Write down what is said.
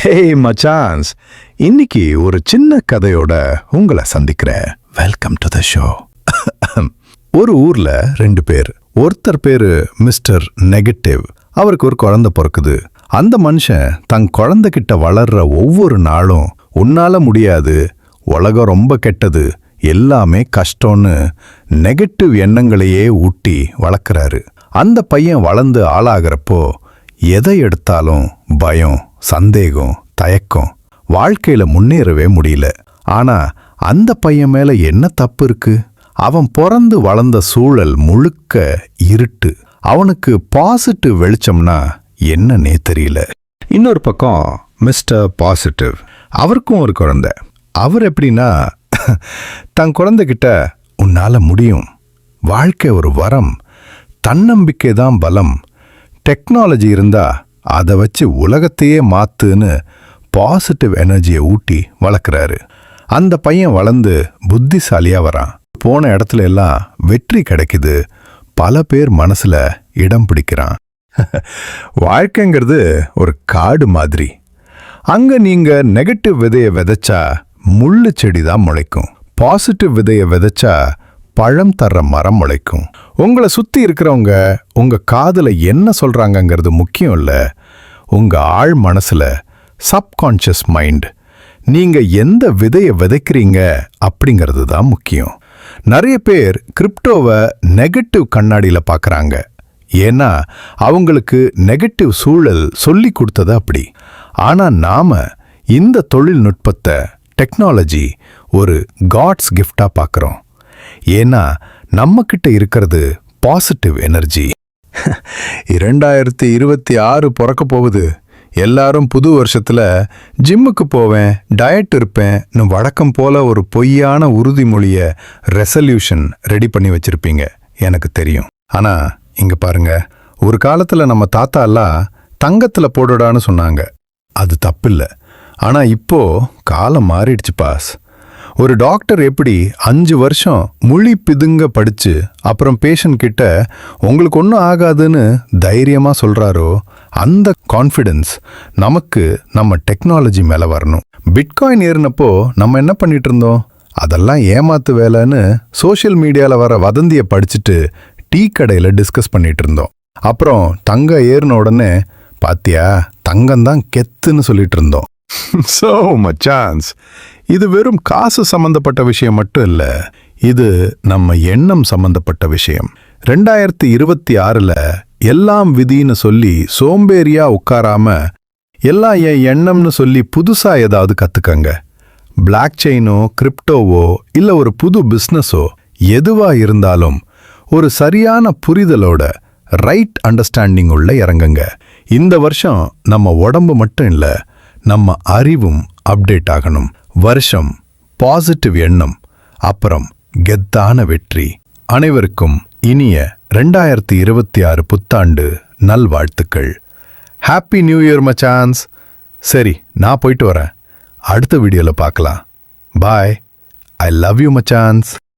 ஹே மச்சான்ஸ், இன்னைக்கு ஒரு சின்ன கதையோட உங்களை சந்திக்கிறேன். Welcome to the show. ஒரு ஊர்ல 2 பேர். ஒருத்தர் பேரு மிஸ்டர் நெகட்டிவ். அவருக்கு ஒரு குழந்தை பிறக்குது. அந்த மனுஷன் தன் குழந்தைகிட்ட வளர்ற ஒவ்வொரு நாளும் உன்னால முடியாது, உலகம் ரொம்ப கெட்டது, எல்லாமே கஷ்டம்னு நெகட்டிவ் எண்ணங்களையே ஊட்டி வளர்க்குறாரு. அந்த பையன் வளர்ந்து ஆளாகிறப்போ எதை எடுத்தாலும் பயம், சந்தேகம், தயக்கம், வாழ்க்கையில முன்னேறவே முடியல. ஆனா அந்த பையன் மேல என்ன தப்பு இருக்கு? அவன் பிறந்து வளர்ந்த சூழல் முழுக்க இருட்டு. அவனுக்கு பாசிட்டிவ் வெளிச்சம்னா என்னன்னே தெரியல. இன்னொரு பக்கம் மிஸ்டர் பாசிட்டிவ். அவருக்கும் ஒரு குழந்தை. அவர் எப்படின்னா, தன் குழந்தைகிட்ட உன்னால முடியும், வாழ்க்கை ஒரு வரம், தன்னம்பிக்கை தான் பலம், டெக்னாலஜி இருந்தா அதை வச்சு உலகத்தையே மாத்துன்னு பாசிட்டிவ் எனர்ஜியை ஊட்டி வளர்க்குறாரு. அந்த பையன் வளர்ந்து புத்திசாலியா வரான். போன இடத்துல எல்லாம் வெற்றி கிடைக்குது. பல பேர் மனசுல இடம் பிடிக்கிறான். வாழ்க்கைங்கிறது ஒரு காடு மாதிரி. அங்க நீங்க நெகட்டிவ் விதையை விதைச்சா முள்ளு செடி தான் முளைக்கும். பாசிட்டிவ் விதையை விதைச்சா பழம் தர்ற மரம் முளைக்கும். உங்களை சுத்தி இருக்கிறவங்க உங்க காதுல என்ன சொல்றாங்கங்கிறது முக்கியம் இல்ல. உங்க ஆழ் மனசுல, சப்கான்ஷியஸ் மைண்ட், நீங்க எந்த விதையை விதைக்கிறீங்க அப்படிங்கிறது தான் முக்கியம். நிறைய பேர் கிரிப்டோவை நெகட்டிவ் கண்ணாடியில பார்க்கறாங்க. ஏன்னா அவங்களுக்கு நெகட்டிவ் சூழல் சொல்லி கொடுத்தது அப்படி. ஆனா நாம இந்த தொழில்நுட்பத்தை, டெக்னாலஜி ஒரு காட்ஸ் கிஃப்டா பார்க்கறோம். ஏன்னா நம்ம கிட்ட இருக்கிறது பாசிட்டிவ் எனர்ஜி. 2026 பிறக்க போகுது. எல்லாரும் புது வருஷத்துல ஜிம்முக்கு போவேன், டயட் இருப்பேன், வழக்கம் போல ஒரு பொய்யான உறுதிமொழிய ரெசல்யூஷன் ரெடி பண்ணி வச்சிருப்பீங்க, எனக்கு தெரியும். ஆனா இங்க பாருங்க, ஒரு காலத்துல நம்ம தாத்தா எல்லாம் தங்கத்துல போடுடான்னு சொன்னாங்க. அது தப்பில்ல. ஆனா இப்போ காலம் மாறிடுச்சு பாஸ். ஒரு டாக்டர் எப்படி 5 வருஷம் முழி பிதுங்க படிச்சு அப்புறம் பேஷண்ட் கிட்ட உங்களுக்கு ஒன்றும் ஆகாதுன்னு தைரியமா சொல்றாரோ, அந்த கான்ஃபிடன்ஸ் நமக்கு நம்ம டெக்னாலஜி மேல வரணும். பிட்காயின் ஏறினப்போ நம்ம என்ன பண்ணிட்டு இருந்தோம்? அதெல்லாம் ஏமாத்து வேலைன்னு சோஷியல் மீடியால வர வதந்தியை படிச்சுட்டு டீ கடையில டிஸ்கஸ் பண்ணிட்டு இருந்தோம். அப்புறம் தங்கம் ஏறின உடனே பாத்தியா, தங்கம்தான் கெத்துன்னு சொல்லிட்டு இருந்தோம். So மச்சான்ஸ், இது வெறும் காசு சம்பந்தப்பட்ட விஷயம் மட்டும் இல்ல, இது நம்ம எண்ணம் சம்பந்தப்பட்ட விஷயம். 2026ல எல்லாம் விதின்னு சொல்லி சோம்பேறியா உட்காராம எல்லாம் என் எண்ணம்னு சொல்லி புதுசா ஏதாவது கத்துக்கங்க. பிளாக் செயினோ, கிரிப்டோவோ, இல்ல ஒரு புது பிசினஸோ எதுவா இருந்தாலும் ஒரு சரியான புரிதலோட, ரைட் அண்டர்ஸ்டாண்டிங் உள்ள இறங்குங்க. இந்த வருஷம் நம்ம உடம்பு மட்டும் இல்ல, நம்ம அறிவும் அப்டேட் ஆகணும். வருஷம் பாசிட்டிவ் எண்ணம், அப்புறம் கெத்தான வெற்றி. அனைவருக்கும் இனிய 2026 புத்தாண்டு நல்வாழ்த்துக்கள். ஹாப்பி நியூ இயர் மச்சான்ஸ். சரி, நான் போயிட்டு வரேன். அடுத்த வீடியோல பார்க்கலாம். பாய். I love you மச்சான்ஸ்.